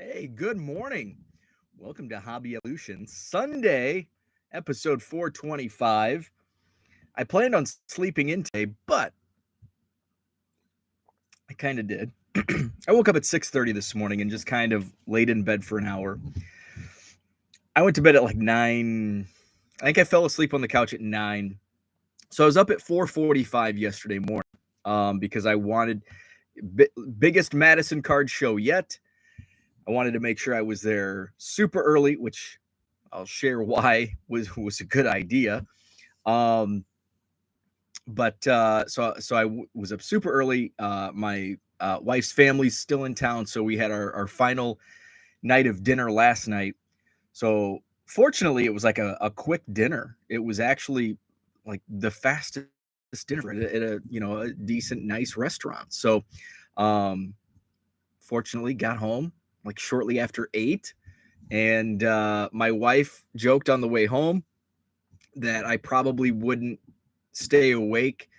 Hey, good morning. Welcome to Hobby Evolution Sunday, episode 425. I planned on sleeping in today, but I kind of did. I woke up at 6:30 this morning and just kind of laid in bed for an hour. I went to bed at like 9. I think I fell asleep on the couch at 9. So I was up at 4:45 yesterday morning because I wanted biggest Madison card show yet. I wanted to make sure I was there super early, which I'll share why was a good idea. Um, but was up super early. My wife's family's still in town, so we had our final night of dinner last night. So fortunately, it was like a quick dinner. It was actually like the fastest dinner at a decent, nice restaurant. So um, fortunately, got home like shortly after 8. And my wife joked on the way home that I probably wouldn't stay awake.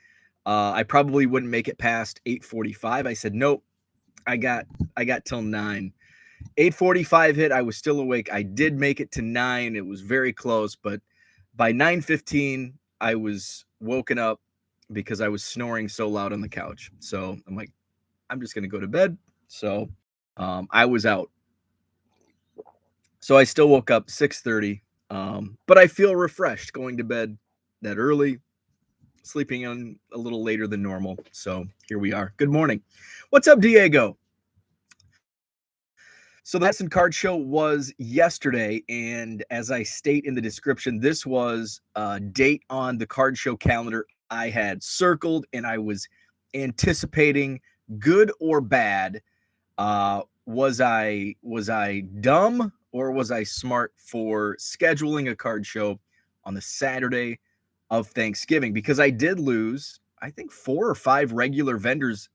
I probably wouldn't make it past 8:45. I said, nope, I got till 9. 8:45 hit, I was still awake. I did make it to 9. It was very close, but by 9:15, I was woken up because I was snoring so loud on the couch. So I'm like, I'm just gonna go to bed. So I was out. So I still woke up 6:30, but I feel refreshed going to bed that early, sleeping in a little later than normal. So here we are. Good morning. What's up, Diego? So the Madison Card Show was yesterday, and as I state in the description, this was a date on the card show calendar I had circled, and I was anticipating, good or bad. Was I dumb or was I smart for scheduling a card show on the Saturday of Thanksgiving? Because I did lose, I think 4 or 5 regular vendors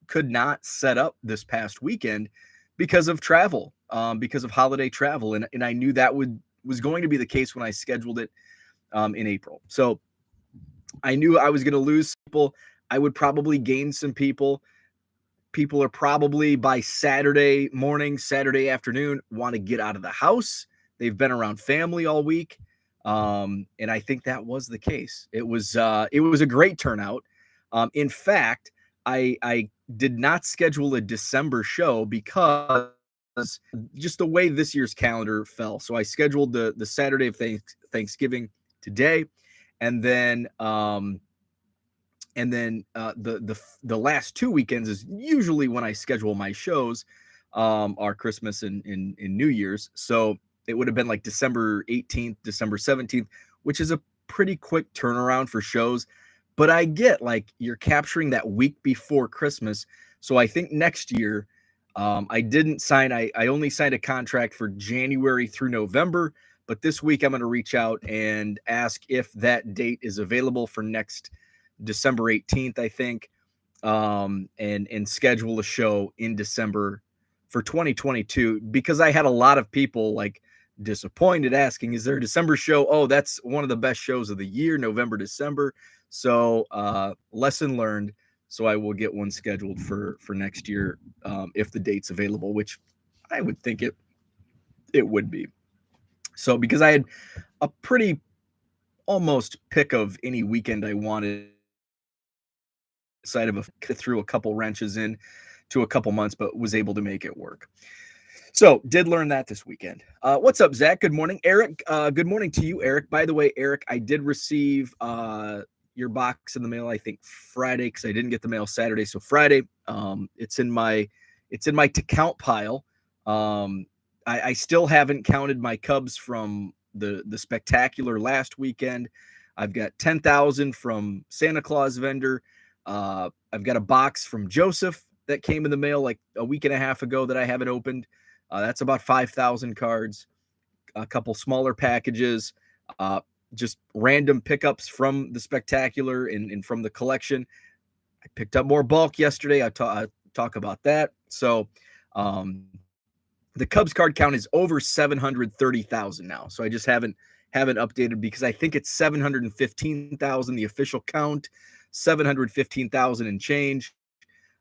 could not set up this past weekend because of travel, because of holiday travel, and I knew that was going to be the case when I scheduled it in April. So I knew I was going to lose people. I would probably gain some people. People are probably by Saturday morning, Saturday afternoon, want to get out of the house. They've been around family all week. And I think that was the case. It was a great turnout. In fact, I did not schedule a December show because just the way this year's calendar fell. So I scheduled the Saturday of Thanksgiving today, and then the last 2 weekends is usually when I schedule my shows, are Christmas and New Year's. So it would have been like December 18th, December 17th, which is a pretty quick turnaround for shows. But I get like you're capturing that week before Christmas. So I think next year, I didn't sign, I only signed a contract for January through November. But this week I'm going to reach out and ask if that date is available for next December 18th, I think, and schedule a show in December for 2022, because I had a lot of people like disappointed asking, is there a December show? Oh, that's one of the best shows of the year, November, December. So lesson learned. So I will get one scheduled for next year, if the date's available, which I would think it would be. So because I had a pretty almost pick of any weekend I wanted, side of threw a couple wrenches in to a couple months, but was able to make it work. So did learn that this weekend. What's up, Zach? Good morning, Eric. Good morning to you, Eric. By the way, Eric, I did receive your box in the mail, I think Friday, because I didn't get the mail Saturday. So Friday, it's in my to count pile. I still haven't counted my Cubs from the spectacular last weekend. I've got 10,000 from Santa Claus vendor. I've got a box from Joseph that came in the mail like a week and a half ago that I haven't opened. That's about 5,000 cards, a couple smaller packages, just random pickups from the spectacular and from the collection. I picked up more bulk yesterday. I talk about that. So the Cubs card count is over 730,000 now. So I just haven't updated because I think it's 715,000, the official count, 715,000 and change.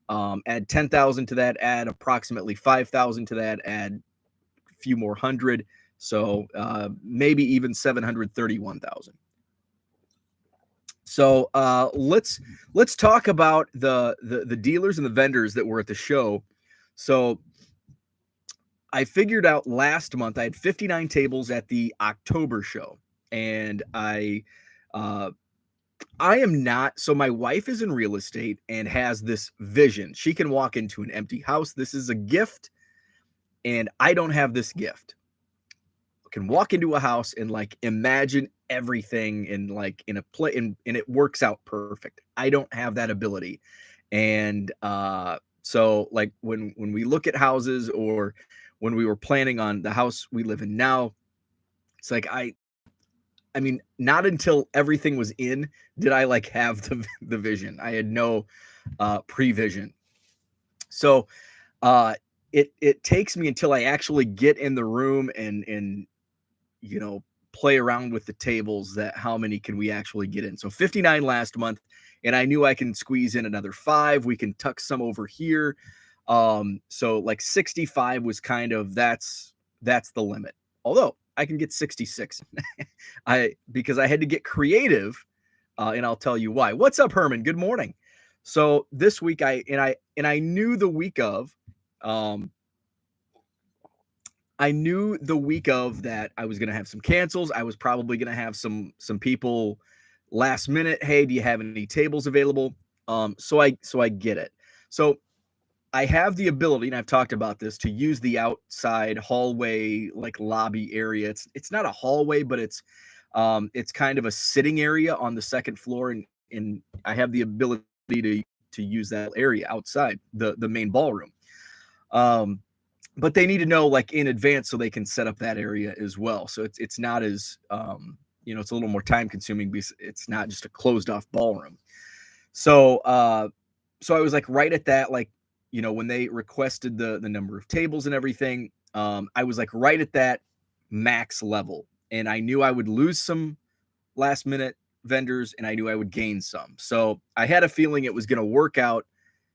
Add 10,000 to that, add approximately 5,000 to that, add few more hundred. So maybe even 731,000. So let's talk about the dealers and the vendors that were at the show. So I figured out last month I had 59 tables at the October show, and uh, I am not. So my wife is in real estate and has this vision. She can walk into an empty house. This is a gift, and I don't have this gift. I can walk into a house and like imagine everything and like in a play and it works out perfect. I don't have that ability. And so like when we look at houses or when we were planning on the house we live in now, it's like I mean, not until everything was in did I like have the vision. I had no prevision. So it takes me until I actually get in the room and you know play around with the tables that how many can we actually get in. So 59 last month, and I knew I can squeeze in another 5. We can tuck some over here. So like 65 was kind of that's the limit. Although I can get 66. Because I had to get creative, and I'll tell you why. What's up, Herman? Good morning. So this week I knew the week of I knew the week of that I was going to have some cancels. I was probably going to have some people last minute, hey, do you have any tables available? So I get it. So I have the ability, and I've talked about this, to use the outside hallway like lobby area. It's not a hallway, but it's kind of a sitting area on the second floor, and I have the ability to use that area outside the main ballroom. But they need to know like in advance so they can set up that area as well. So it's not as it's a little more time consuming because it's not just a closed off ballroom. So so I was like right at that, like, when they requested the number of tables and everything, I was like right at that max level, and I knew I would lose some last minute vendors and I knew I would gain some. So I had a feeling it was going to work out.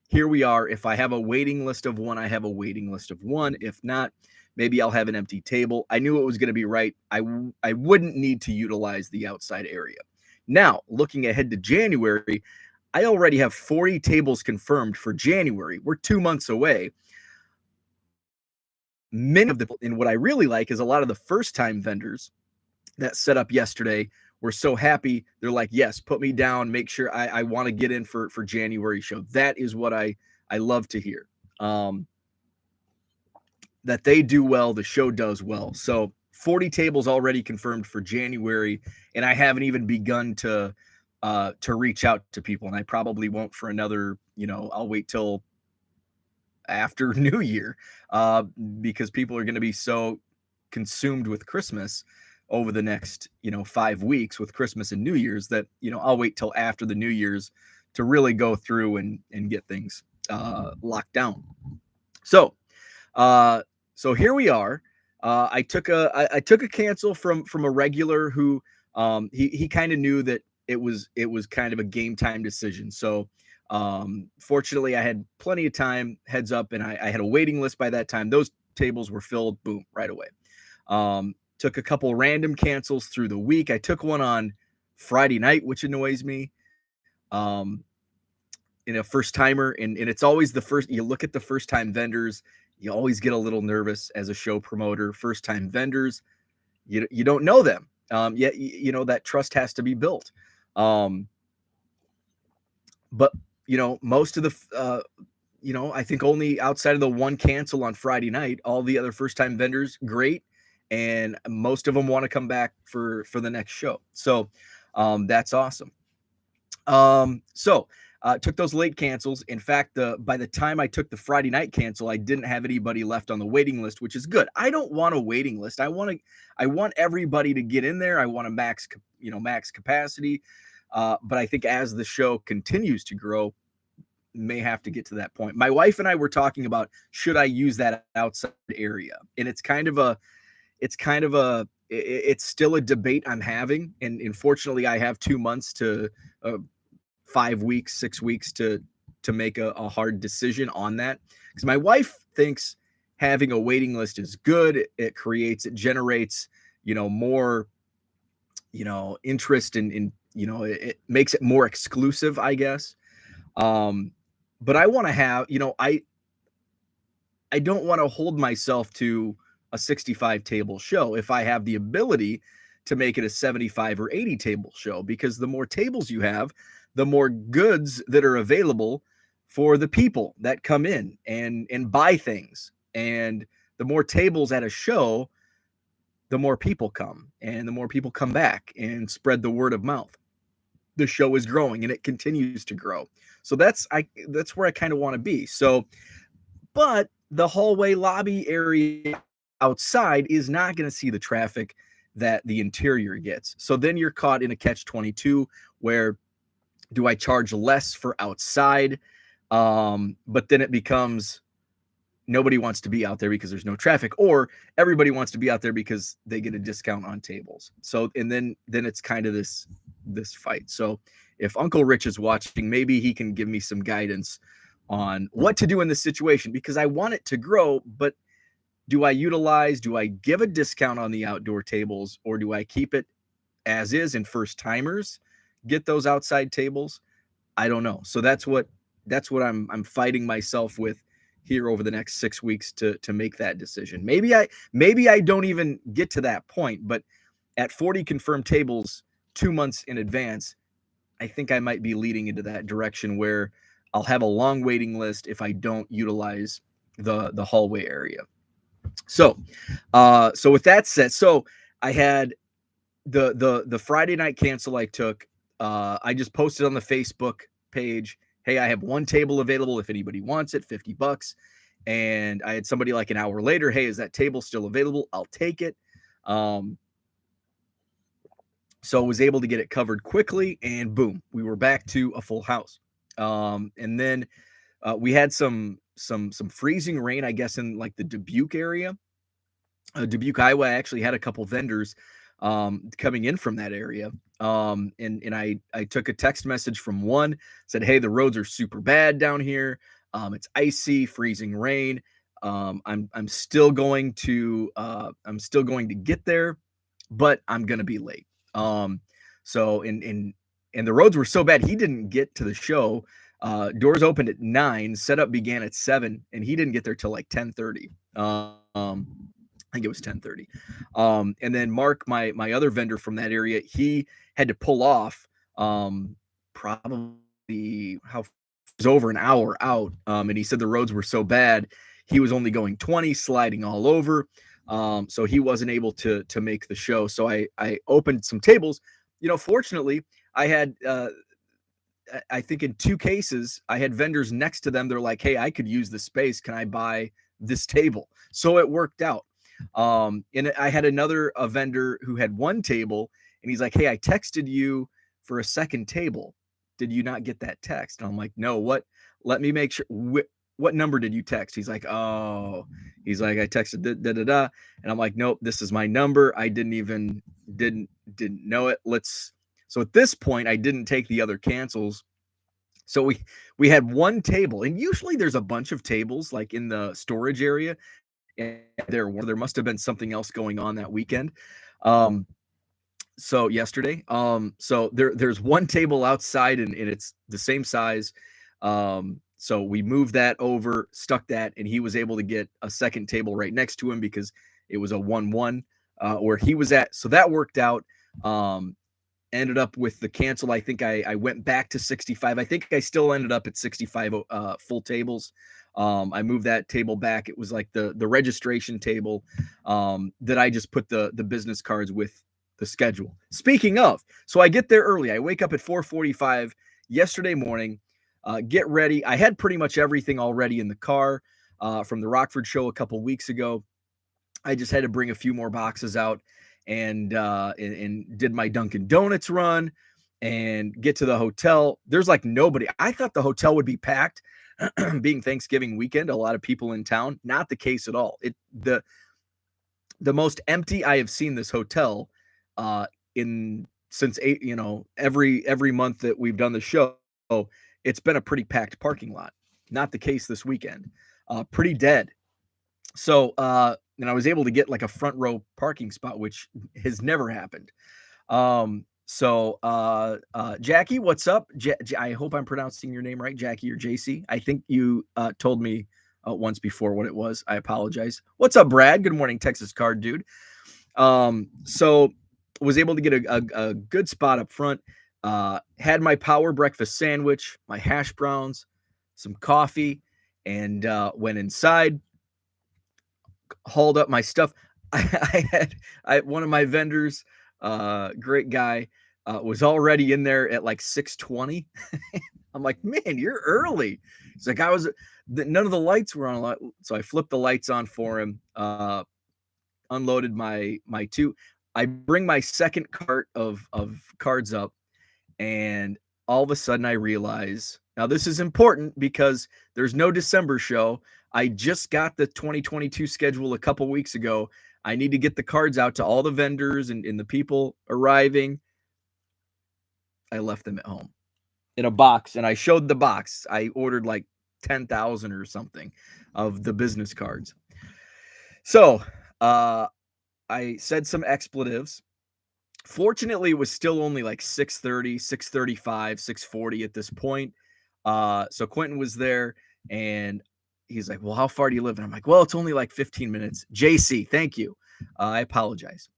Here we are. If I have a waiting list of 1, I have a waiting list of 1. If not, maybe I'll have an empty table. I knew it was going to be right. I wouldn't need to utilize the outside area. Now, looking ahead to January, I already have 40 tables confirmed for January. We're 2 months away. Many of and what I really like is a lot of the first-time vendors that set up yesterday were so happy. They're like, yes, put me down. Make sure I want to get in for January show. That is what I love to hear. That they do well, the show does well. So 40 tables already confirmed for January, and I haven't even begun to reach out to people, and I probably won't for another, I'll wait till after New Year, because people are going to be so consumed with Christmas over the next 5 weeks with Christmas and New Year's that I'll wait till after the New Year's to really go through and get things locked down. So here we are. I took a cancel from a regular who he kind of knew that it was kind of a game time decision. So fortunately I had plenty of time, heads up, and I had a waiting list by that time. Those tables were filled, boom, right away. Took a couple random cancels through the week. I took one on Friday night, which annoys me. In a first timer, and it's always the first, you look at the first time vendors, you always get a little nervous as a show promoter. First time vendors, you don't know them. Yet, that trust has to be built. But, most of the, I think only outside of the one cancel on Friday night, all the other first time vendors, great. And most of them want to come back for the next show. So that's awesome. Took those late cancels. In fact, by the time I took the Friday night cancel, I didn't have anybody left on the waiting list, which is good. I don't want a waiting list. I want everybody to get in there. I want a max capacity. But I think as the show continues to grow, may have to get to that point. My wife and I were talking about, should I use that outside area? And it's still a debate I'm having. And unfortunately I have 2 months to 5 weeks, 6 weeks to make a hard decision on that. Because my wife thinks, having a waiting list is good. It generates, more, interest in, it makes it more exclusive, I guess. Um, but I want to have, I don't want to hold myself to a 65 table show if I have the ability to make it a 75 or 80 table show, because the more tables you have, the more goods that are available for the people that come in and buy things. And the more tables at a show, the more people come, and the more people come back and spread the word of mouth. The show is growing and it continues to grow. So that's where I kind of want to be. So, but the hallway lobby area outside is not going to see the traffic that the interior gets. So then you're caught in a catch 22 where, do I charge less for outside? But then it becomes, nobody wants to be out there because there's no traffic, or everybody wants to be out there because they get a discount on tables. So, and then it's kind of this fight. So if Uncle Rich is watching, maybe he can give me some guidance on what to do in this situation, because I want it to grow. But do I give a discount on the outdoor tables, or do I keep it as is and first timers get those outside tables? I don't know. So that's what I'm fighting myself with here over the next 6 weeks to make that decision. Maybe I don't even get to that point, but at 40 confirmed tables 2 months in advance, I think I might be leading into that direction where I'll have a long waiting list if I don't utilize the hallway area. So so with that said, so I had the Friday night cancel I took. I just posted on the Facebook page, hey, I have one table available if anybody wants it, $50. And I had somebody like an hour later, hey, is that table still available? I'll take it. So I was able to get it covered quickly, and boom, we were back to a full house. And then we had some freezing rain, I guess, in like the Dubuque area. Dubuque, Iowa. I actually had a couple vendors coming in from that area. And I took a text message from one, said, hey, the roads are super bad down here. It's icy, freezing rain. I'm still going to get there, but I'm gonna be late. So and the roads were so bad, he didn't get to the show. Doors opened at 9, setup began at 7, and he didn't get there till like 10:30. I think it was 10:30. And then Mark, my other vendor from that area, he had to pull off probably it was over an hour out. And he said the roads were so bad, he was only going 20, sliding all over. So he wasn't able to make the show. So I opened some tables. Fortunately, I had I think in 2 cases, I had vendors next to them. They're like, hey, I could use the space. Can I buy this table? So it worked out. And I had a vendor who had 1 table, and he's like, hey, I texted you for a second table. Did you not get that text? And I'm like, no, what? Let me make sure. What number did you text? He's like, oh, he's like, I texted da da da. And I'm like, nope, this is my number. I didn't know it. So at this point, I didn't take the other cancels. So we had 1 table, and usually there's a bunch of tables like in the storage area. And there must have been something else going on that weekend. So yesterday, so there's 1 table outside, and it's the same size. So we moved that over, stuck that, and he was able to get a second table right next to him because it was a 1-1 where he was at. So that worked out. Ended up with the cancel. I think I went back to 65. I think I still ended up at 65 full tables. I moved that table back. It was like the registration table that I just put the business cards with the schedule. Speaking of, so I get there early. I wake up at 4:45 yesterday morning, get ready. I had pretty much everything already in the car from the Rockford show a couple weeks ago. I just had to bring a few more boxes out and did my Dunkin' Donuts run and get to the hotel. There's like nobody. I thought the hotel would be packed being Thanksgiving weekend, a lot of people in town. Not the case at all. The most empty I have seen this hotel in since every month that we've done the show. It's been a pretty packed parking lot. Not the case this weekend. Pretty dead. So, and I was able to get like a front row parking spot, which has never happened. Jackie, what's up? I hope I'm pronouncing your name right, Jackie or JC. I think you told me once before what it was. I apologize. What's up, Brad? Good morning, Texas Card Dude. So was able to get a good spot up front. Had my power breakfast sandwich, my hash browns, some coffee, and went inside, hauled up my stuff. I had one of my vendors, great guy, was already in there at like 6:20. I'm like, man, you're early. He's like, none of the lights were on, so I flipped the lights on for him. Unloaded my two. I bring my second cart of cards up, and all of a sudden I realize, now this is important because there's no December show. I just got the 2022 schedule a couple weeks ago. I need to get the cards out to all the vendors and the people arriving. I left them at home in a box, and I showed the box. I ordered like 10,000 or something of the business cards. So I said some expletives. Fortunately, it was still only like 6:30, 6:35, 6:40 at this point. So Quentin was there, and he's like, well, how far do you live? And I'm like, well, it's only like 15 minutes. JC, thank you. I apologize.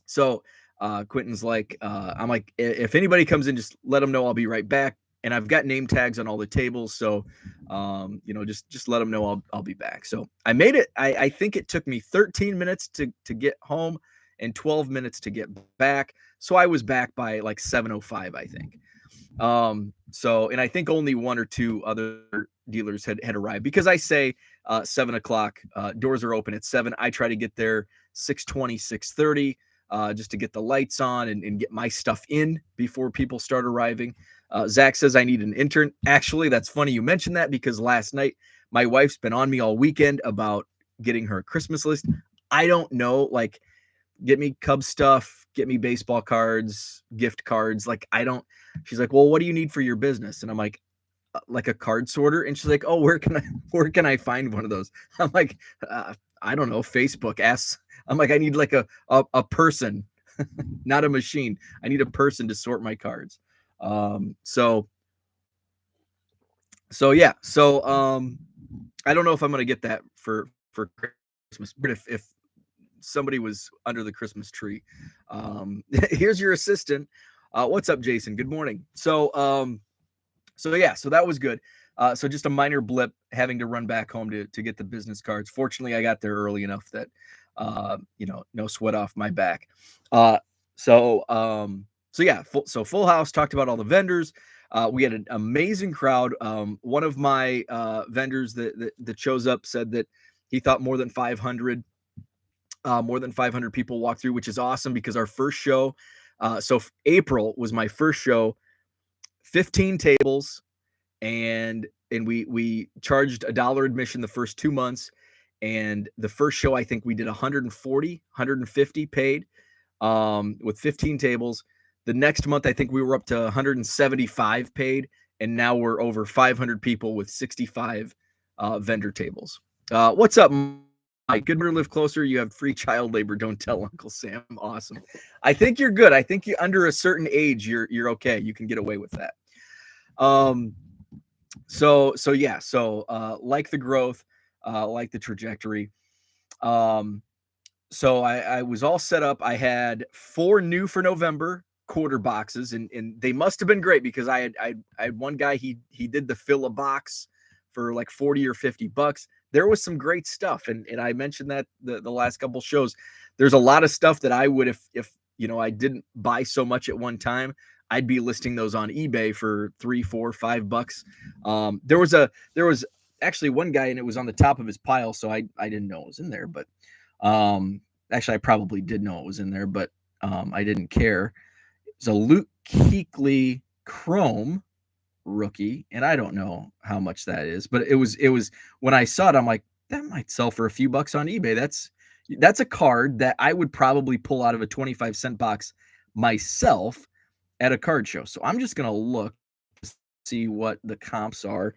So Quentin's like, I'm like, if anybody comes in, just let them know I'll be right back. And I've got name tags on all the tables, so just let them know I'll be back. So I made it. I think it took me 13 minutes to get home and 12 minutes to get back. So I was back by like 7:05, I think. And I think only one or two other dealers had arrived, because I say 7 o'clock, doors are open at 7. I try to get there 6:20, 6:30, just to get the lights on and get my stuff in before people start arriving. Zach says I need an intern. Actually, that's funny you mentioned that, because last night my wife's been on me all weekend about getting her Christmas list. I don't know, like, get me Cubs stuff, get me baseball cards, gift cards. Like, she's like, well, what do you need for your business? And I'm like a card sorter. And she's like, oh, where can I find one of those? I'm like, I don't know, Facebook asks. I'm like, I need like a person, not a machine. I need a person to sort my cards. Yeah. I don't know if I'm gonna get that for Christmas, but if somebody was under the Christmas tree, here's your assistant. What's up, Jason? Good morning. So that was good. So just a minor blip, having to run back home to get the business cards. Fortunately, I got there early enough that no sweat off my back. Full house. Talked about all the vendors. We had an amazing crowd. One of my vendors that shows up said that he thought more than 500 people walked through, which is awesome, because our first show, April was my first show, 15 tables, and we charged $1 admission the first 2 months. And the first show, I think we did 150 paid, with 15 tables. The next month, I think we were up to 175 paid, and now we're over 500 people with 65 vendor tables. What's up, Mike? Good to live closer. You have free child labor. Don't tell Uncle Sam. Awesome. I think you're good. I think you, under a certain age, you're okay. You can get away with that. Like the growth, like the trajectory. So I was all set up. I had 4 new for November quarter boxes, and they must have been great, because I had one guy, he did the fill a box for like 40 or 50 bucks. There was some great stuff, and I mentioned that the last couple shows. There's a lot of stuff that I would, if I didn't buy so much at one time, I'd be listing those on eBay for $3, $4, $5. There was actually one guy, and it was on the top of his pile, so I didn't know it was in there, but actually I probably did know it was in there, but I didn't care. It's a Luke Keikley Chrome rookie, and I don't know how much that is, but it was when I saw it, I'm like, that might sell for a few bucks on eBay. That's a card that I would probably pull out of a 25-cent box myself at a card show. So I'm just gonna look to see what the comps are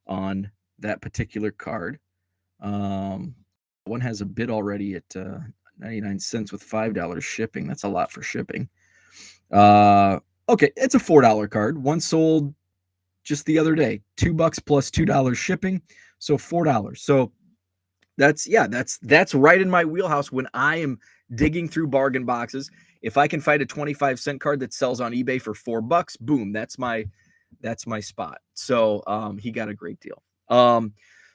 on that particular card. One has a bid already at 99 cents with $5 shipping. That's a lot for shipping. Okay, it's a $4 card. One sold just the other day. $2 plus $2 shipping, so $4. So that's right in my wheelhouse when I am digging through bargain boxes. If I can find a 25-cent card that sells on eBay for $4, boom, that's my spot. So he got a great deal.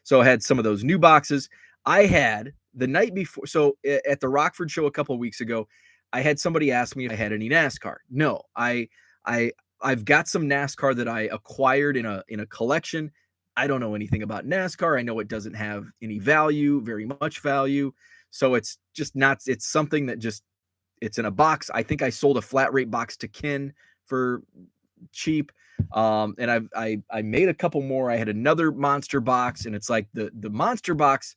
So I had some of those new boxes. I had the night before, so at the Rockford show a couple of weeks ago, I had somebody ask me if I had any NASCAR. No, I've got some NASCAR that I acquired in a collection. I don't know anything about NASCAR. I know it doesn't have any value, very much value. So it's just not, it's something that just, it's in a box. I think I sold a flat rate box to Ken for cheap. And I made a couple more. I had another monster box, and it's like the monster box,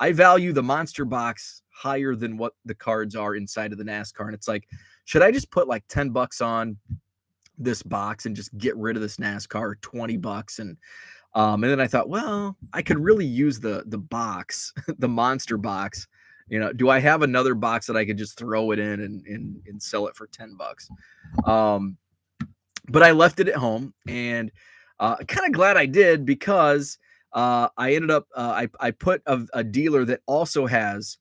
I value the monster box higher than what the cards are inside of the NASCAR. And it's like, should I just put like $10 on this box and just get rid of this NASCAR, $20? And then I thought, well, I could really use the box, the monster box. Do I have another box that I could just throw it in and sell it for $10? But I left it at home, and kind of glad I did, because I ended up I put a dealer that also has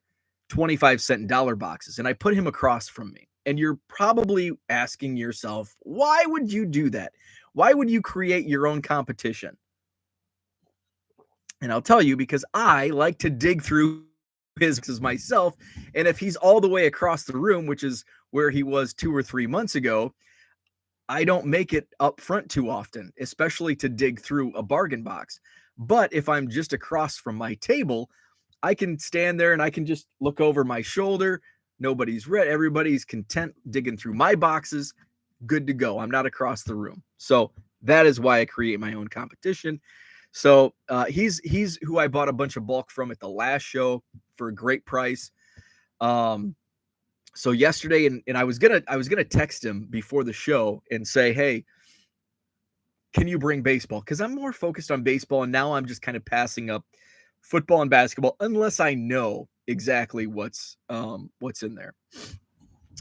25-cent and dollar boxes, and I put him across from me. And you're probably asking yourself, why would you do that? Why would you create your own competition? And I'll tell you, because I like to dig through his myself. And if he's all the way across the room, which is where he was 2 or 3 months ago, I don't make it up front too often, especially to dig through a bargain box. But if I'm just across from my table, I can stand there and I can just look over my shoulder. Nobody's read. Everybody's content digging through my boxes. Good to go. I'm not across the room. So that is why I create my own competition. So he's who I bought a bunch of bulk from at the last show for a great price. So yesterday, and I was gonna text him before the show and say, hey, can you bring baseball? Because I'm more focused on baseball, and now I'm just kind of passing up football and basketball unless I know exactly what's in there.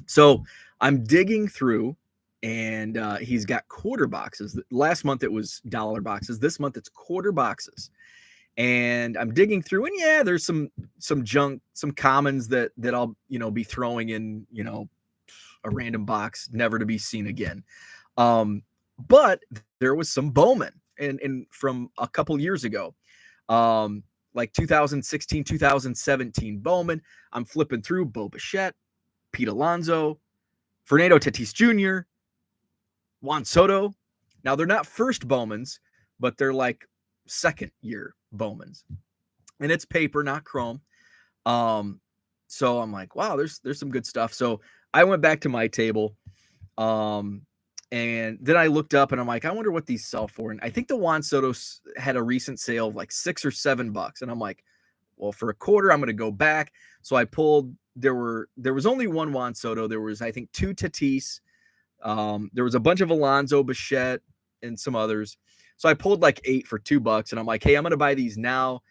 So I'm digging through, and he's got quarter boxes. Last month it was dollar boxes. This month it's quarter boxes. And I'm digging through, and yeah, there's some junk, some commons that I'll be throwing in a random box, never to be seen again. But there was some Bowman, and from a couple years ago, like 2016, 2017 Bowman. I'm flipping through Bo Bichette, Pete Alonso, Fernando Tatis Jr., Juan Soto. Now they're not first Bowmans, but they're like second year Bowmans, and it's paper, not chrome. So I'm like, wow, there's some good stuff. So I went back to my table, and then I looked up, and I'm like, I wonder what these sell for. And I think the Juan Soto had a recent sale of like $6 or $7, and I'm like, well, for a quarter, I'm going to go back. So I pulled. There was only one Juan Soto. There was, I think, 2 Tatis. There was a bunch of Alonso, Bichette, and some others. So I pulled like 8 for $2, and I'm like, hey, I'm going to buy these now.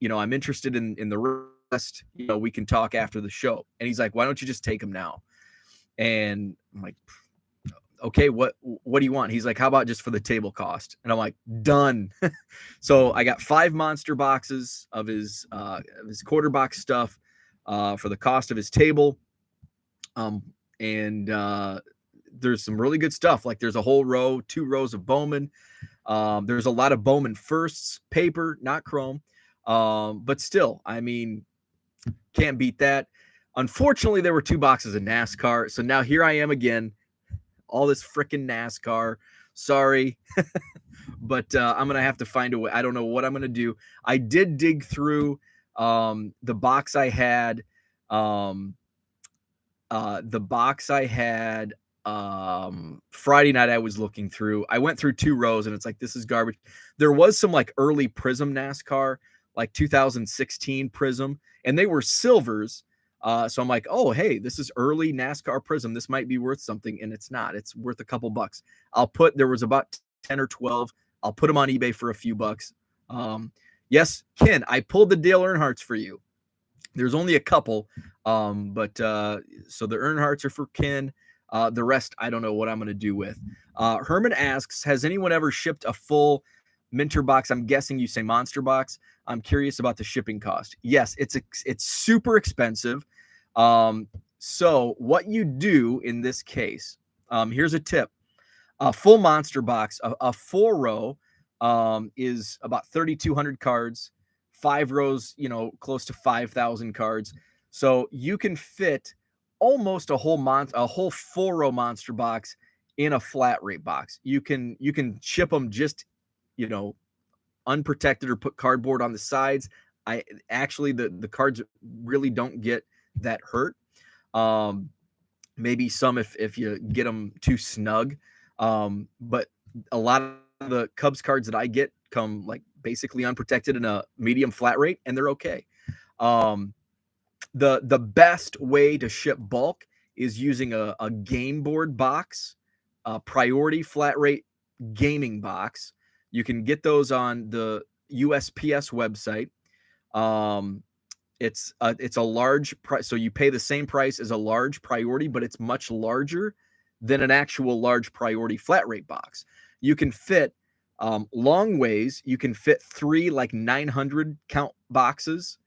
I'm interested in the rest. We can talk after the show. And he's like, why don't you just take them now? And I'm like, okay, what do you want? He's like, how about just for the table cost? And I'm like, done. So I got 5 monster boxes of his quarter box stuff for the cost of his table. And there's some really good stuff. Like there's a whole row, 2 rows of Bowman. There's a lot of Bowman firsts, paper, not chrome. But still, I mean, can't beat that. Unfortunately, there were 2 boxes of NASCAR. So now here I am again, all this freaking NASCAR. Sorry. But I'm going to have to find a way. I don't know what I'm going to do. I did dig through the box I had. Friday night I was looking through. I went through 2 rows, and it's like, this is garbage. There was some like early Prism NASCAR, like 2016 Prism, and they were silvers. So I'm like, oh, hey, this is early NASCAR Prism. This might be worth something, and it's not. It's worth a couple bucks. There was about 10 or 12. I'll put them on eBay for a few bucks. Yes, Ken, I pulled the Dale Earnhardts for you. There's only a couple, but so the Earnhardts are for Ken. The rest, I don't know what I'm going to do with. Herman asks, has anyone ever shipped a full Minter box? I'm guessing you say Monster box. I'm curious about the shipping cost. Yes, it's super expensive. So what you do in this case, here's a tip. A full monster box, a 4 row, is about 3,200 cards. 5 rows, close to 5,000 cards. So you can fit almost a whole 4 row monster box in a flat rate box. You can ship them just, you know, unprotected or put cardboard on the sides. I actually the cards really don't get that hurt. Um, Maybe some if you get them too snug. But a lot of the Cubs cards that I get come like basically unprotected in a medium flat rate, and they're okay. Um, the best way to ship bulk is using a game board box, a priority flat rate gaming box. You can get those on the USPS website. Um, it's a large price, so you pay the same price as a large priority, but it's much larger than an actual large priority flat rate box. You can fit long ways. You can fit 3 like 900 count boxes.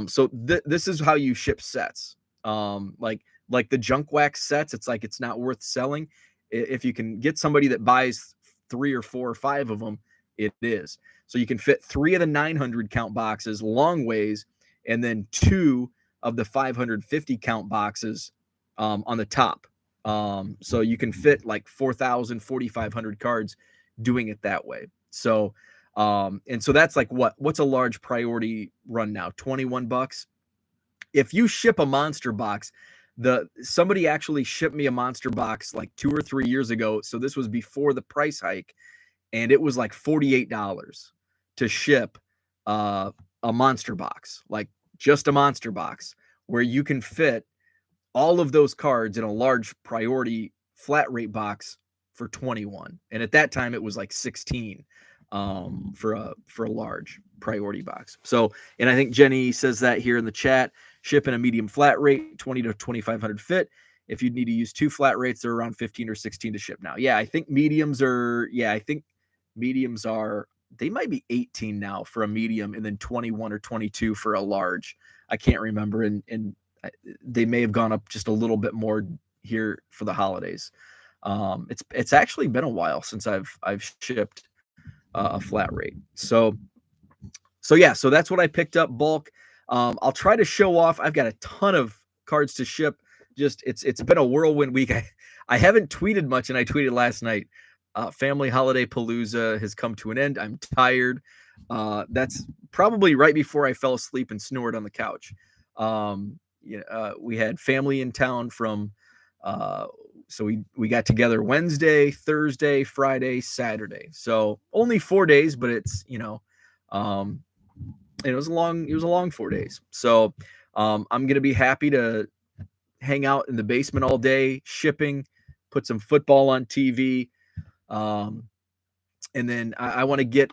So this is how you ship sets. Like the junk wax sets, it's like it's not worth selling. If you can get somebody that buys 3 or 4 or 5 of them, it is. So you can fit 3 of the 900 count boxes long ways, and then 2 of the 550 count boxes on the top. So you can fit like 4,000, 4,500 cards doing it that way. So, and so that's like what's a large priority run now? $21. If you ship a monster box, somebody actually shipped me a monster box like 2 or 3 years ago. So this was before the price hike, and it was like $48 to ship a monster box, like just a monster box, where you can fit all of those cards in a large priority flat rate box for 21. And at that time it was like 16 for a large priority box. So, and I think Jenny says that here in the chat, ship in a medium flat rate, 20 to 2,500 fit. If you'd need to use 2 flat rates, they're around 15 or 16 to ship now. I think mediums are, they might be 18 now for a medium, and then 21 or 22 for a large. I can't remember. And they may have gone up just a little bit more here for the holidays. It's actually been a while since I've shipped a flat rate. So yeah, so that's what I picked up bulk. I'll try to show off. I've got a ton of cards to ship. Just it's been a whirlwind week. I haven't tweeted much, and I tweeted last night. Family holiday palooza has come to an end. I'm tired. That's probably right before I fell asleep and snored on the couch. We had family in town from, so we got together Wednesday, Thursday, Friday, Saturday. So only 4 days, but it's, it was a long 4 days. So I'm going to be happy to hang out in the basement all day, shipping, put some football on TV. And then I want to get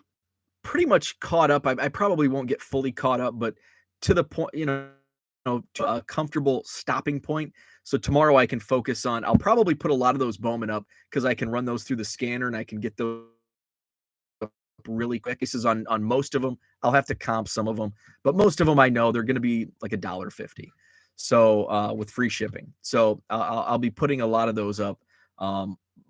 pretty much caught up. I probably won't get fully caught up, but to the point, to a comfortable stopping point. So tomorrow I can focus on, I'll probably put a lot of those Bowman up because I can run those through the scanner and I can get those really quick. This is on most of them. I'll have to comp some of them, but most of them I know they're going to be like $1.50. So with free shipping. So I'll be putting a lot of those up.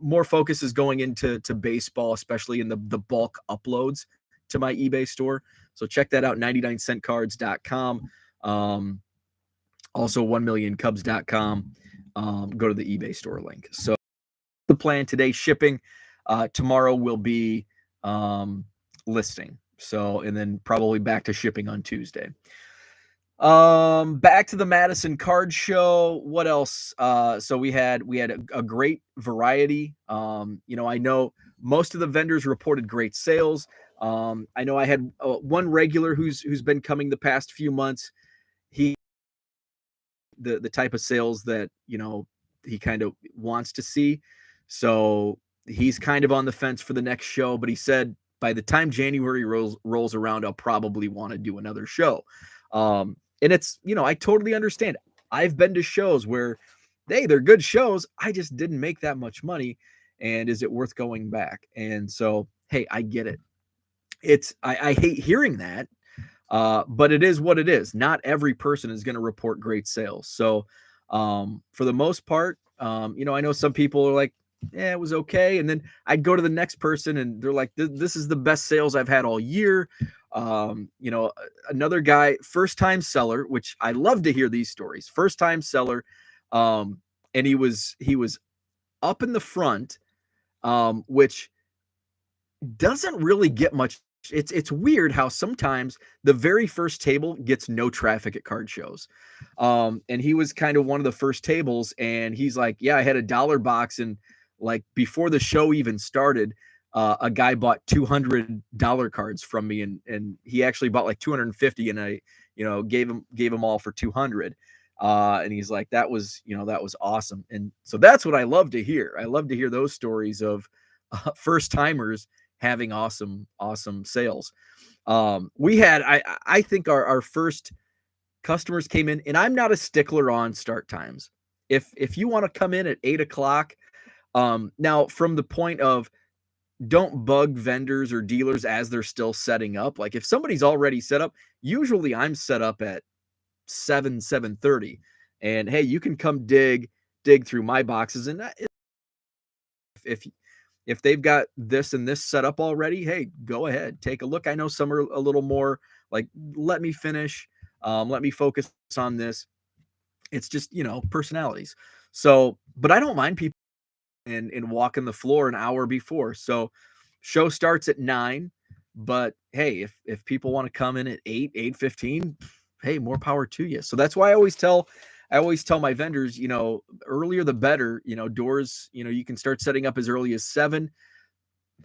More focus is going into baseball, especially in the bulk uploads to my eBay store. So check that out, 99centcards.com. Also 1millioncubs.com. Go to the eBay store link. So the plan today, shipping. Tomorrow will be listing. So, and then probably back to shipping on Tuesday. Back to the Madison card show. What else? So we had a great variety. I know most of the vendors reported great sales. I know I had one regular who's been coming the past few months. He the type of sales that he kind of wants to see. So he's kind of on the fence for the next show, but he said by the time January rolls around, I'll probably want to do another show. And it's, I totally understand. I've been to shows where, hey, they're good shows. I just didn't make that much money. And is it worth going back? And so, hey, I get it. I hate hearing that, but it is what it is. Not every person is going to report great sales. So, for the most part, I know some people are like, yeah, it was okay. And then I'd go to the next person and they're like, this is the best sales I've had all year. Another guy, first time seller, which I love to hear these stories, first time seller. And he was up in the front, which doesn't really get much. It's weird how sometimes the very first table gets no traffic at card shows. And he was kind of one of the first tables, and he's like, yeah, I had a dollar box, and like before the show even started, a guy bought $200 cards from me, and he actually bought like 250, and I, gave him all for 200. And he's like, that was awesome. And so that's what I love to hear. I love to hear those stories of first timers having awesome sales. We had, I think our first customers came in, and I'm not a stickler on start times. If you want to come in at 8 o'clock, now from the point of, don't bug vendors or dealers as they're still setting up. Like if somebody's already set up, usually I'm set up at 7:30, and hey, you can come dig through my boxes, and if they've got this and this set up already, hey, go ahead, take a look. I know some are a little more like, let me finish, let me focus on this. It's just, personalities. So, but I don't mind people and walking the floor an hour before. So show starts at 9, but hey, if people want to come in at 8:15, hey, more power to you. So that's why I always tell my vendors, earlier the better. Doors, you can start setting up as early as 7.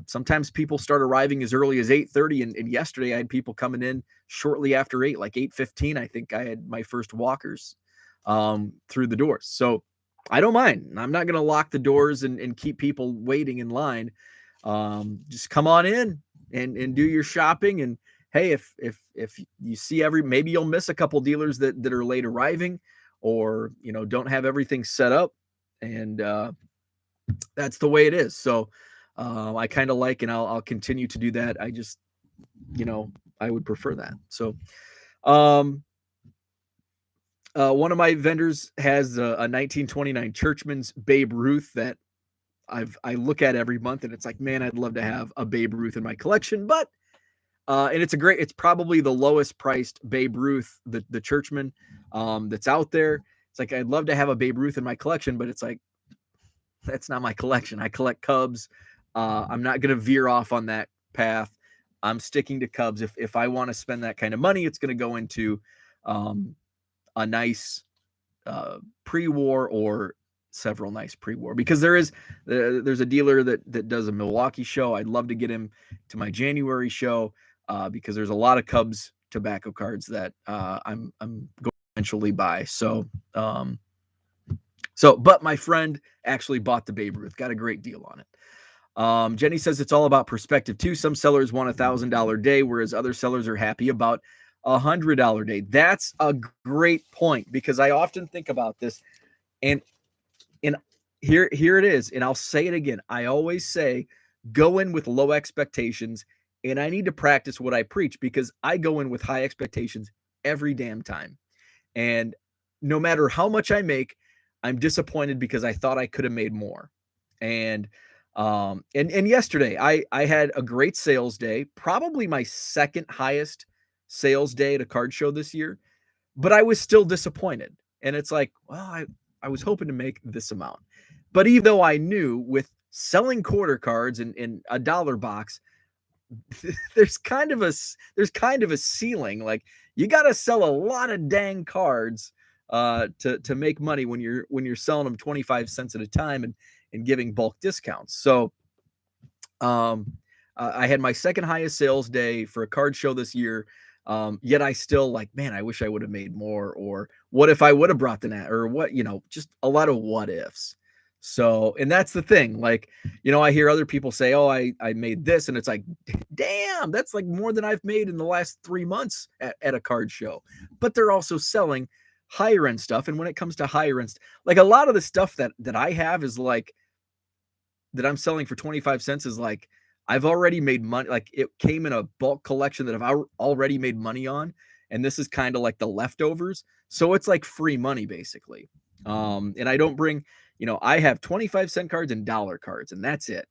Sometimes people start arriving as early as 8:30, and yesterday I had people coming in shortly after 8, like 8:15. I think I had my first walkers through the doors. So I don't mind. I'm not going to lock the doors and keep people waiting in line. Just come on in and do your shopping. And hey, if you see maybe you'll miss a couple dealers that are late arriving, or, don't have everything set up, and that's the way it is. So I kind of like, and I'll continue to do that. I just, I would prefer that. So, one of my vendors has a 1929 Churchman's Babe Ruth that I look at every month, and it's like, man, I'd love to have a Babe Ruth in my collection, but and it's probably the lowest priced Babe Ruth, the Churchman, that's out there. It's like, I'd love to have a Babe Ruth in my collection, but it's like, that's not my collection. I collect Cubs. I'm not going to veer off on that path. I'm sticking to Cubs. If I want to spend that kind of money, it's going to go into a nice pre-war, or several nice pre-war, because there's a dealer that does a Milwaukee show. I'd love to get him to my January show, because there's a lot of Cubs tobacco cards that I'm going to eventually buy. So but my friend actually bought the Babe Ruth, got a great deal on it. Jenny says it's all about perspective too. Some sellers want $1,000 day, whereas other sellers are happy about $100 day. That's a great point, because I often think about this, and here it is. And I'll say it again. I always say, go in with low expectations, and I need to practice what I preach, because I go in with high expectations every damn time. And no matter how much I make, I'm disappointed because I thought I could have made more. And yesterday I had a great sales day, probably my second highest sales day at a card show this year, but I was still disappointed. And it's like, well, I was hoping to make this amount. But even though I knew with selling quarter cards and a dollar box, there's kind of a ceiling. Like, you got to sell a lot of dang cards to make money when you're selling them 25 cents at a time and giving bulk discounts. So I had my second highest sales day for a card show this year. Yet I still, like, man, I wish I would have made more, or what if I would have brought the net, or what, just a lot of what ifs. So, and that's the thing. Like, I hear other people say, "Oh, I made this," and it's like, damn, that's like more than I've made in the last 3 months at a card show. But they're also selling higher end stuff. And when it comes to higher end, like a lot of the stuff that I have is like that I'm selling for 25 cents is like I've already made money. Like it came in a bulk collection that I've already made money on. And this is kind of like the leftovers. So it's like free money basically. And I don't bring, I have 25-cent cards and dollar cards, and that's it.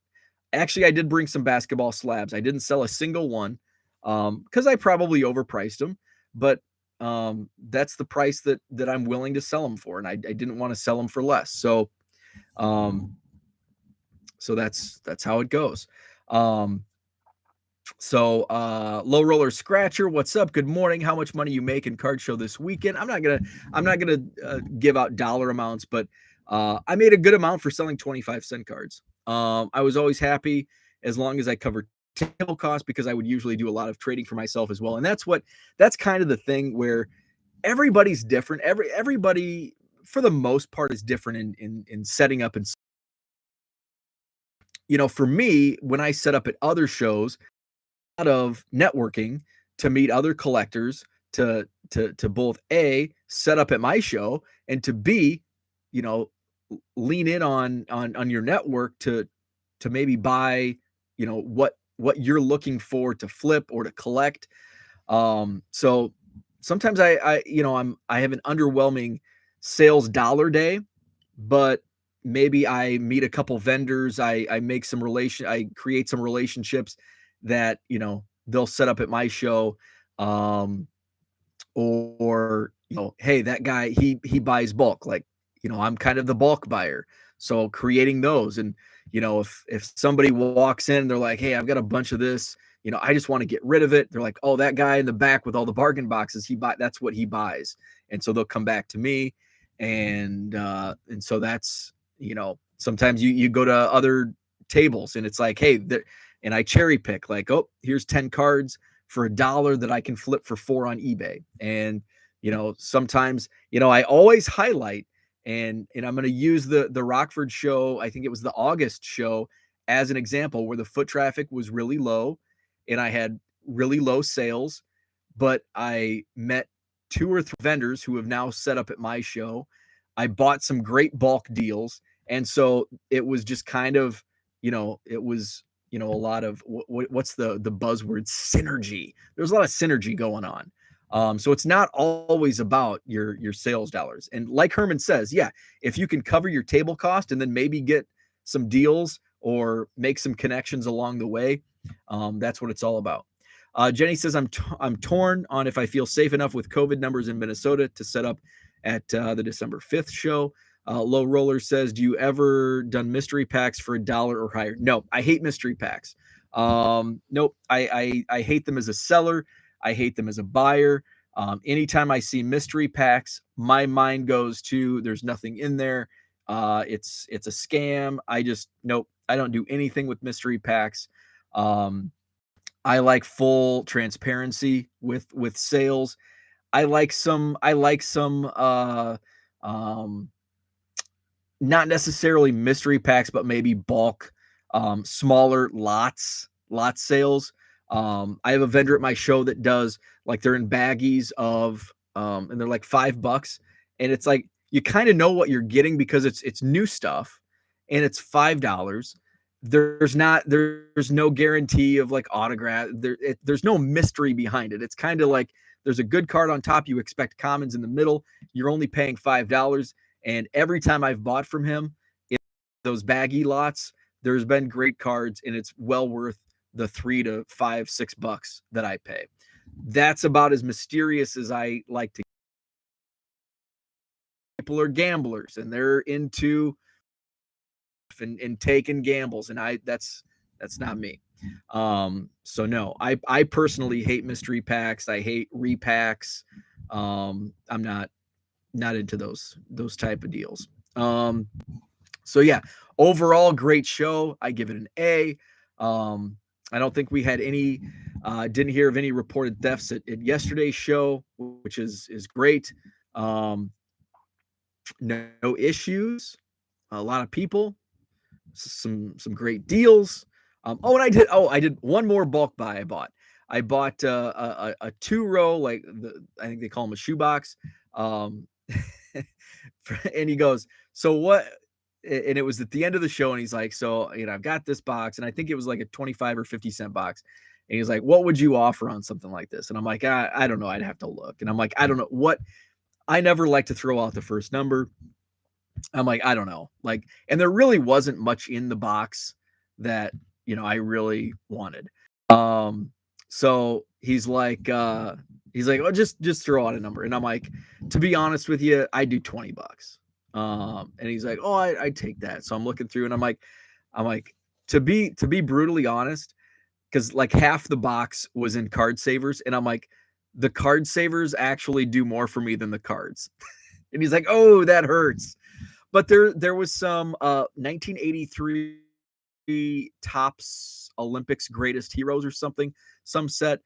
Actually, I did bring some basketball slabs. I didn't sell a single one because I probably overpriced them, but that's the price that I'm willing to sell them for, and I didn't want to sell them for less. Um, so that's how it goes. Um, Low roller scratcher, what's up? Good morning. How much money you make in card show this weekend? I'm not gonna give out dollar amounts, but I made a good amount for selling 25-cent cards. I was always happy as long as I covered table costs because I would usually do a lot of trading for myself as well. And that's kind of the thing where everybody's different. Everybody for the most part is different in setting up. And for me, when I set up at other shows, a lot of networking to meet other collectors, to both A, set up at my show, and to B, you know, lean in on your network to maybe buy, what you're looking for to flip or to collect. So sometimes I have an underwhelming sales dollar day, but maybe I meet a couple vendors, I create some relationships that, they'll set up at my show. Um, or, hey, that guy, he buys bulk. Like, I'm kind of the bulk buyer. So creating those, and, if somebody walks in, they're like, hey, I've got a bunch of this, I just want to get rid of it. They're like, oh, that guy in the back with all the bargain boxes, that's what he buys. And so they'll come back to me. And so that's, sometimes you go to other tables and it's like, hey, and I cherry pick, like, oh, here's 10 cards for $1 that I can flip for 4 on eBay. And, sometimes, I always highlight, and I'm going to use the Rockford show. I think it was the August show as an example where the foot traffic was really low and I had really low sales, but I met 2 or 3 vendors who have now set up at my show. I bought some great bulk deals. And so it was just kind of, it was, a lot of what's the buzzword, synergy. There's a lot of synergy going on. So it's not always about your sales dollars. And like Herman says, yeah, if you can cover your table cost and then maybe get some deals or make some connections along the way, that's what it's all about. Jenny says, I'm torn on if I feel safe enough with COVID numbers in Minnesota to set up at the December 5th show. Low Roller says, do you ever done mystery packs for $1 or higher? No, I hate mystery packs. Nope. I hate them as a seller. I hate them as a buyer. Anytime I see mystery packs, my mind goes to, there's nothing in there. It's a scam. Nope. I don't do anything with mystery packs. I like full transparency with sales. I like some not necessarily mystery packs, but maybe bulk, smaller lot sales. I have a vendor at my show that does, like, they're in baggies of, and they're like $5, and it's like you kind of know what you're getting because it's new stuff, and it's $5. There's no guarantee of like autograph. There's no mystery behind it. It's kind of like there's a good card on top. You expect commons in the middle. You're only paying $5. And every time I've bought from him in those baggy lots, there's been great cards, and it's well worth the $3 to $5, $6 that I pay. That's about as mysterious as I like to. People are gamblers and they're into and taking gambles, and that's not me. So no, I personally hate mystery packs. I hate repacks. I'm not into those type of deals. So yeah, overall great show. I give it an A. I don't think we had any didn't hear of any reported thefts at yesterday's show, which is great. No issues. a lot of people, some great deals. I did one more bulk buy. I bought a 2 row, like I think they call them a shoebox. Um, and he goes, so what? And it was at the end of the show, and he's like, so I've got this box, and I think it was like a 25 or 50 cent box. And he's like, what would you offer on something like this? And I'm like, I don't know, I'd have to look. And I'm like, I don't know what. I never like to throw out the first number. I'm like, I don't know. Like, and there really wasn't much in the box that, I really wanted. Um, so oh, just throw out a number. And I'm like, to be honest with you, I do $20. And he's like, oh, I take that. So I'm looking through and I'm like, to be brutally honest, because like half the box was in card savers. And I'm like, the card savers actually do more for me than the cards. And he's like, oh, that hurts. But there was some 1983 Topps Olympics Greatest Heroes or something, some set.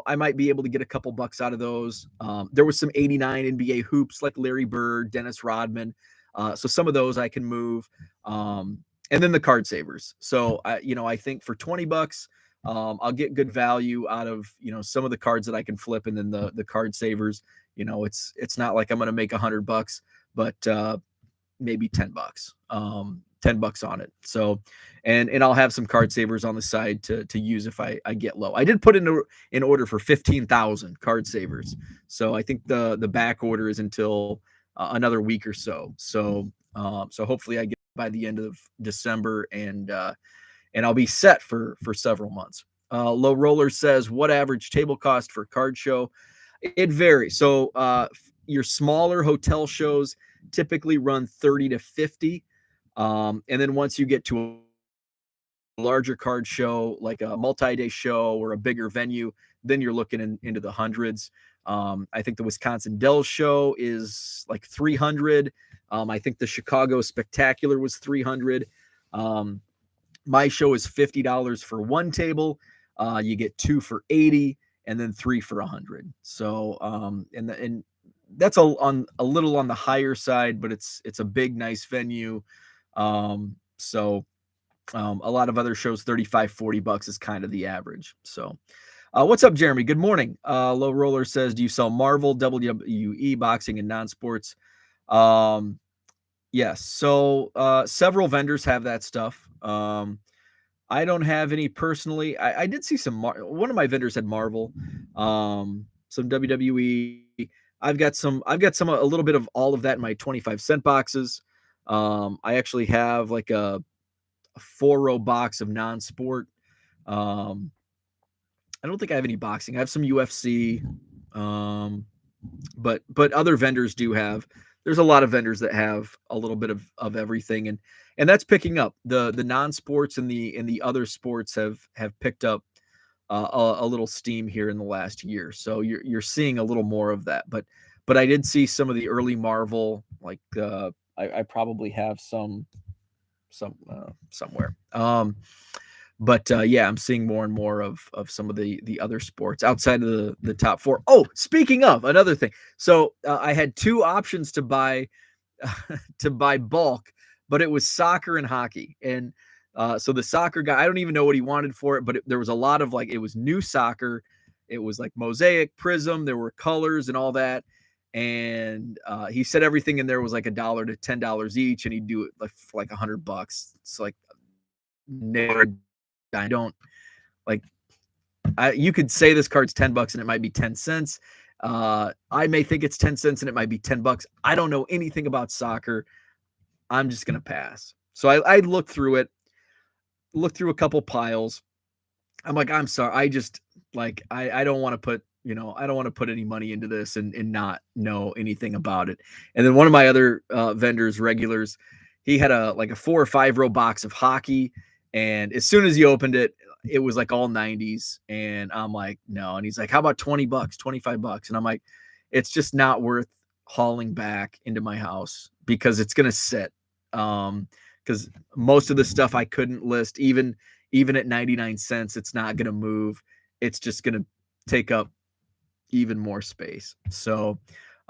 I might be able to get a couple bucks out of those. There was some 89 NBA hoops like Larry Bird, Dennis Rodman. So some of those I can move. And then the card savers. So I think for $20, I'll get good value out of some of the cards that I can flip, and then the card savers. It's not like I'm going to make $100, but maybe $10, $10 on it. So, and I'll have some card savers on the side to use if I get low. I did put in order for 15,000 card savers. So I think the back order is until another week or so. So hopefully I get by the end of December, and I'll be set for several months. Low Roller says, what average table cost for card show? It varies. So your smaller hotel shows typically run 30 to 50. And then once you get to a larger card show, like a multi-day show or a bigger venue, then you're looking into the hundreds. I think the Wisconsin Dells show is like 300. I think the Chicago Spectacular was 300. My show is $50 for one table. You get 2 for 80, and then 3 for 100. So, and that's a little on the higher side, but it's a big, nice venue. So a lot of other shows, $35-$40 is kind of the average. So, what's up, Jeremy? Good morning. Low Roller says, do you sell Marvel, WWE, boxing, and non-sports? Yes. So, several vendors have that stuff. I don't have any personally. I did see some. One of my vendors had Marvel, some WWE. I've got a little bit of all of that in my 25-cent boxes. I actually have like a 4-row box of non-sport. I don't think I have any boxing. I have some UFC, but other vendors do have. There's a lot of vendors that have a little bit of everything, and that's picking up. The non-sports and the other sports have picked up a little steam here in the last year. So you're seeing a little more of that. But I did see some of the early Marvel, like I probably have some somewhere. But yeah, I'm seeing more and more of some of the other sports outside of the top 4. Oh, speaking of another thing, so I had 2 options to buy bulk, but it was soccer and hockey. And so the soccer guy, I don't even know what he wanted for it, but there was a lot of it was new soccer. It was like mosaic, prism. There were colors and all that. And he said everything in there was like $1 to $10 each, and he'd do it for like $100. It's like, never. I don't like. You could say this card's $10 and it might be 10 cents. I may think it's 10 cents and it might be $10. I don't know anything about soccer. I'm just gonna pass. So I looked through it, looked through a couple piles. I'm like, I'm sorry. I just I don't want to put I don't want to put any money into this and not know anything about it. And then one of my other vendors, regulars, he had a 4 or 5 row box of hockey. And as soon as he opened it, it was like all 90s. And I'm like, no. And he's like, how about $20, $25? And I'm like, it's just not worth hauling back into my house because it's going to sit. Because most of the stuff I couldn't list, even at 99 cents, it's not going to move. It's just going to take up even more space. So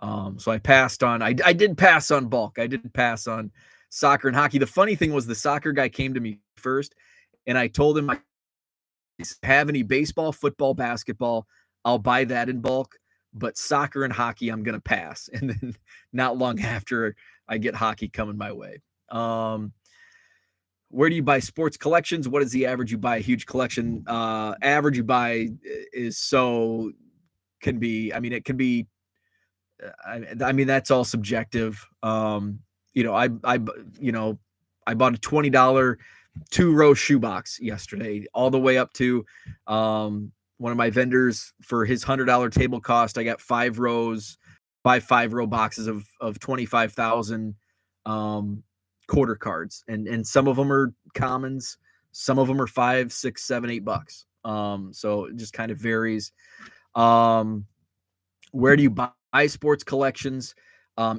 I passed on, I did pass on bulk. I did pass on soccer and hockey. The funny thing was the soccer guy came to me first, and I told him, have any baseball, football, basketball, I'll buy that in bulk. But soccer and hockey, I'm going to pass. And then not long after, I get hockey coming my way. Where do you buy sports collections? What is the average you buy a huge collection? Average you buy is can be, I mean, it can be, I mean, that's all subjective. You know, I bought a $20 2-row shoebox yesterday, all the way up to one of my vendors for his $100 table cost. I got 5 rows, 5-row boxes of 25,000 quarter cards, and some of them are commons, some of them are $5, $6, $7, $8. So it just kind of varies. Where do you buy sports collections?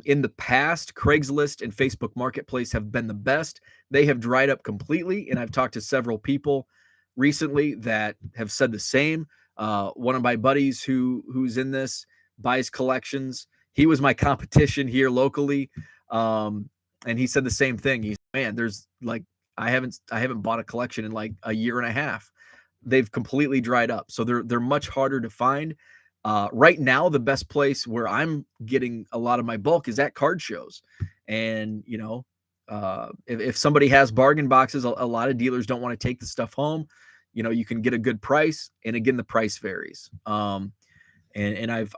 In the past, Craigslist and Facebook Marketplace have been the best. They have dried up completely, and I've talked to several people recently that have said the same. One of my buddies who's in this buys collections. He was my competition here locally, and he said the same thing. He's, man, there's like I haven't bought a collection in like a year and a half. They've completely dried up, so they're much harder to find. Right now, the best place where I'm getting a lot of my bulk is at card shows. And, you know, if somebody has bargain boxes, a lot of dealers don't want to take the stuff home. You know, you can get a good price. And again, the price varies. And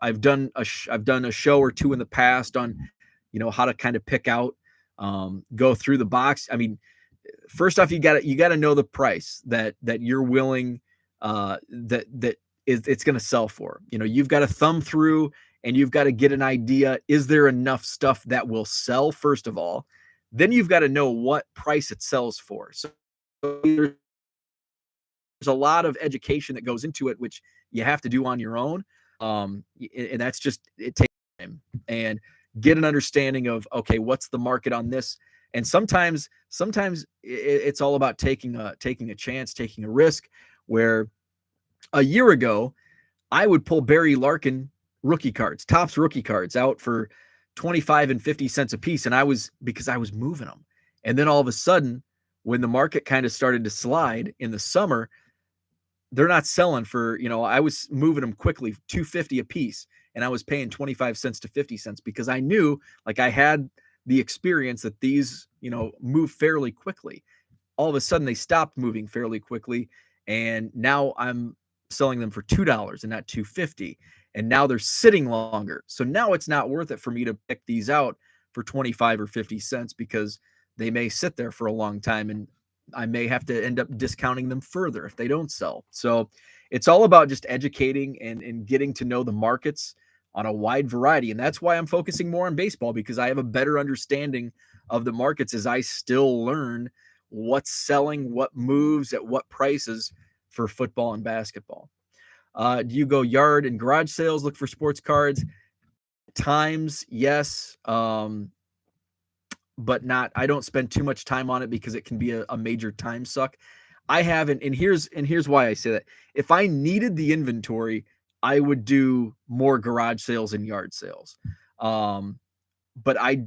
I've done a show or two in the past on, you know, how to kind of pick out, go through the box. I mean, first off, you gotta know the price that you're willing, that it's going to sell for. You know, you've got to thumb through and you've got to get an idea. Is there enough stuff that will sell, first of all? Then you've got to know what price it sells for. So there's a lot of education that goes into it, which you have to do on your own. And that's just, it takes time, and get an understanding of, okay, what's the market on this? And sometimes it's all about taking a chance, taking a risk. Where a year ago, I would pull Barry Larkin rookie cards, Topps rookie cards, out for 25 and 50 cents a piece. And because I was moving them. And then all of a sudden, when the market kind of started to slide in the summer, they're not selling for, you know, I was moving them quickly, 250 a piece. And I was paying 25 cents to 50 cents because I knew, like, I had the experience that these, you know, move fairly quickly. All of a sudden, they stopped moving fairly quickly. And now I'm selling them for $2 and not $2.50. And now they're sitting longer. So now it's not worth it for me to pick these out for 25 or 50 cents because they may sit there for a long time, and I may have to end up discounting them further if they don't sell. So it's all about just educating and getting to know the markets on a wide variety. And that's why I'm focusing more on baseball, because I have a better understanding of the markets as I still learn what's selling, what moves at what prices for football and basketball. Do you go yard and garage sales, look for sports cards? Times, yes. But not, I don't spend too much time on it because it can be a major time suck. I haven't, and here's why I say that. If I needed the inventory, I would do more garage sales and yard sales. But I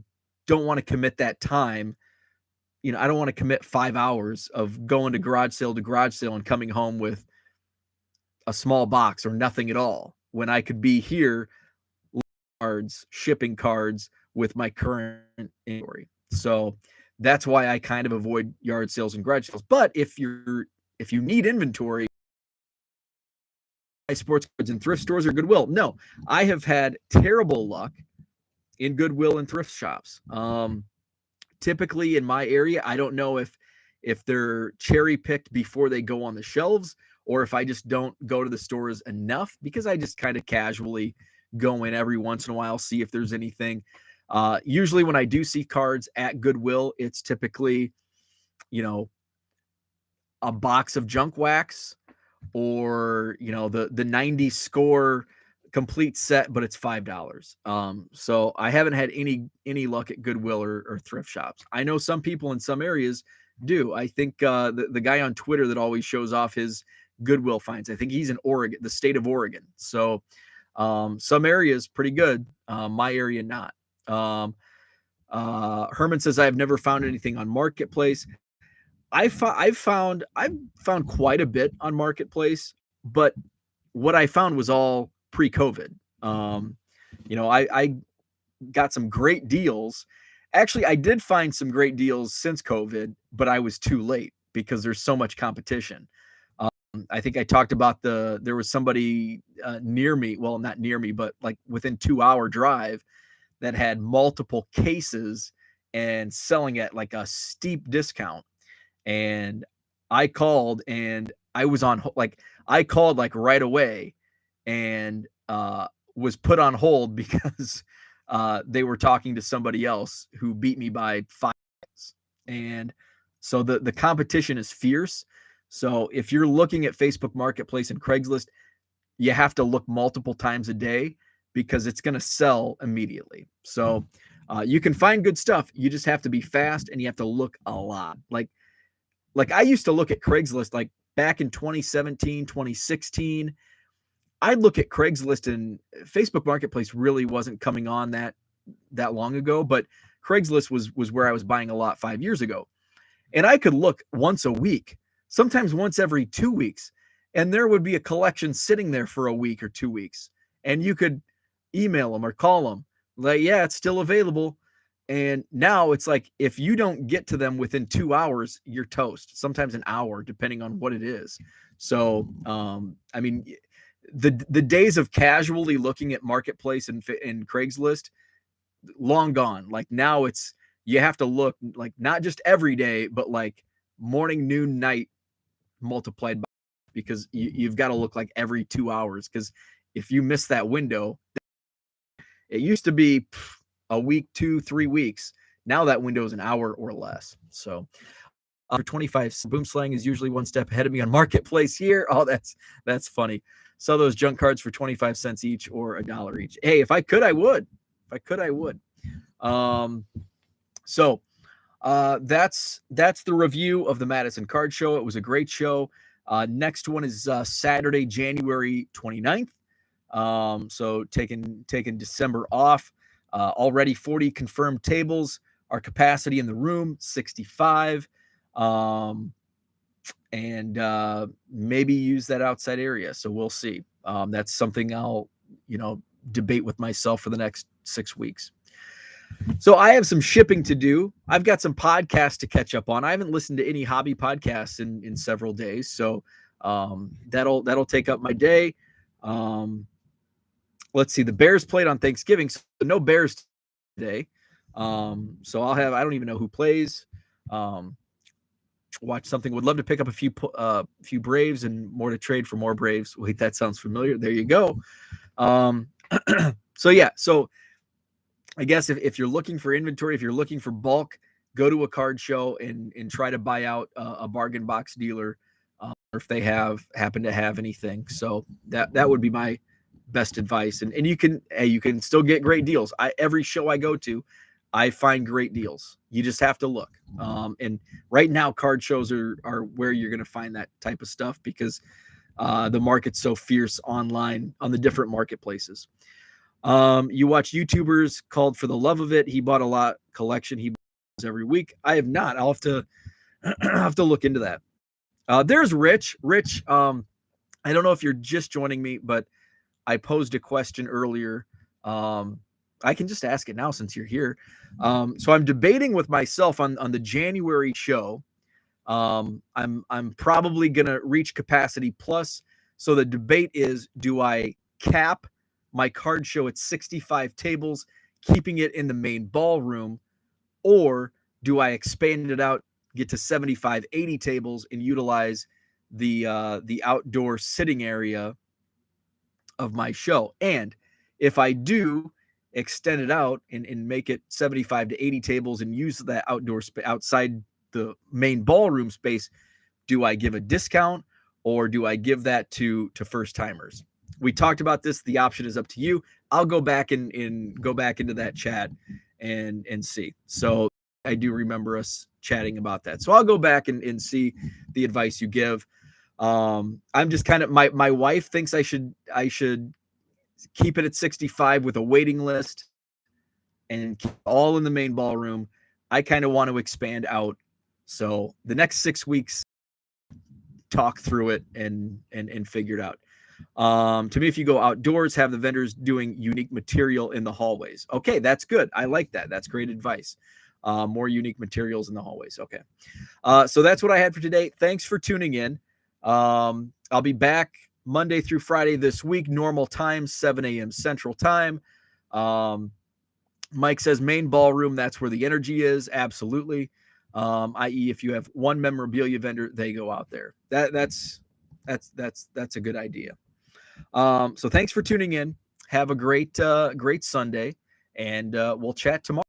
don't want to commit that time. You know, I don't want to commit 5 hours of going to garage sale and coming home with a small box or nothing at all, when I could be here cards, shipping cards with my current inventory. So that's why I kind of avoid yard sales and garage sales. But if you need inventory, buy sports cards in thrift stores or Goodwill. No, I have had terrible luck in Goodwill and thrift shops. Typically in my area, I don't know if they're cherry picked before they go on the shelves, or if I just don't go to the stores enough, because I just kind of casually go in every once in a while, see if there's anything. Usually when I do see cards at Goodwill, it's typically, you know, a box of junk wax, or, you know, the 90 score complete set, but it's $5. So I haven't had any luck at Goodwill or thrift shops. I know some people in some areas do. I think the guy on Twitter that always shows off his Goodwill finds, I think he's in Oregon, the state of Oregon. So some areas pretty good, my area not. Herman says, I've never found anything on Marketplace. I've found quite a bit on Marketplace, but what I found was all pre-COVID. I got some great deals. Actually, I did find some great deals since COVID, but I was too late because there's so much competition. I think I talked about there was somebody near me, well, not near me, but like within 2-hour drive that had multiple cases and selling at like a steep discount. And I called and I was on I called like right away and was put on hold because they were talking to somebody else who beat me by 5 minutes. And so the competition is fierce. So if you're looking at Facebook Marketplace and Craigslist, you have to look multiple times a day because it's going to sell immediately. So you can find good stuff. You just have to be fast and you have to look a lot. Like I used to look at Craigslist like back in 2017, 2016. I'd look at Craigslist, and Facebook Marketplace really wasn't coming on that long ago, but Craigslist was where I was buying a lot 5 years ago. And I could look once a week, sometimes once every 2 weeks, and there would be a collection sitting there for a week or 2 weeks. And you could email them or call them like, yeah, it's still available. And now it's like, if you don't get to them within 2 hours, you're toast, sometimes an hour, depending on what it is. So, I mean, the days of casually looking at Marketplace and Craigslist, long gone. Like now it's, you have to look like not just every day, but like morning, noon, night multiplied by, because you've got to look like every 2 hours. Because if you miss that window, it used to be a week, 2-3 weeks. Now that window is an hour or less. So for 25, Boom Slang is usually one step ahead of me on Marketplace here. Oh, that's funny. Sell those junk cards for 25 cents each or $1 each. Hey, if I could, I would. If I could, I would. So that's the review of the Madison Card Show. It was a great show. Next one is Saturday, January 29th. So taking December off. Already 40 confirmed tables. Our capacity in the room 65. And maybe use that outside area. So we'll see. That's something I'll debate with myself for the next 6 weeks. So I have some shipping to do. I've got some podcasts to catch up on. I haven't listened to any hobby podcasts in several days. So that'll take up my day. Let's see. The Bears played on Thanksgiving, so no Bears today. So I don't even know who plays. Watch something. Would love to pick up a few Braves and more to trade for more Braves. Wait, that sounds familiar. There you go. So yeah. So I guess if you're looking for inventory, if you're looking for bulk, go to a card show and try to buy out a bargain box dealer, or if they happen to have anything. So that would be my best advice. And you can still get great deals. Every show I go to, I find great deals. You just have to look. And right now, card shows are where you're going to find that type of stuff because the market's so fierce online on the different marketplaces. You watch YouTubers called For the Love of It. He bought a lot collection. He buys every week. I have not. I'll have to look into that. There's Rich. Rich, I don't know if you're just joining me, but I posed a question earlier. I can just ask it now since you're here. So I'm debating with myself on the January show. I'm probably gonna reach capacity plus. So the debate is, do I cap my card show at 65 tables, keeping it in the main ballroom, or do I expand it out, get to 75, 80 tables and utilize the outdoor sitting area of my show? And if I do extend it out and make it 75 to 80 tables and use that outdoor outside the main ballroom space, do I give a discount or do I give that to first timers? We talked about this. The option is up to you. I'll go back and go back into that chat and see. So I do remember us chatting about that. So I'll go back and see the advice you give. I'm just kind of, my wife thinks I should keep it at 65 with a waiting list. and keep all in the main ballroom. I kind of want to expand out. So the next 6 weeks, talk through it and figure it out. To me, if you go outdoors, have the vendors doing unique material in the hallways. Okay, that's good. I like that. That's great advice. More unique materials in the hallways. Okay. So that's what I had for today. Thanks for tuning in. I'll be back Monday through Friday this week, normal time, 7 a.m. Central Time. Mike says main ballroom, that's where the energy is. Absolutely. I.e., if you have one memorabilia vendor, they go out there. That's a good idea. So thanks for tuning in. Have a great Sunday, and we'll chat tomorrow.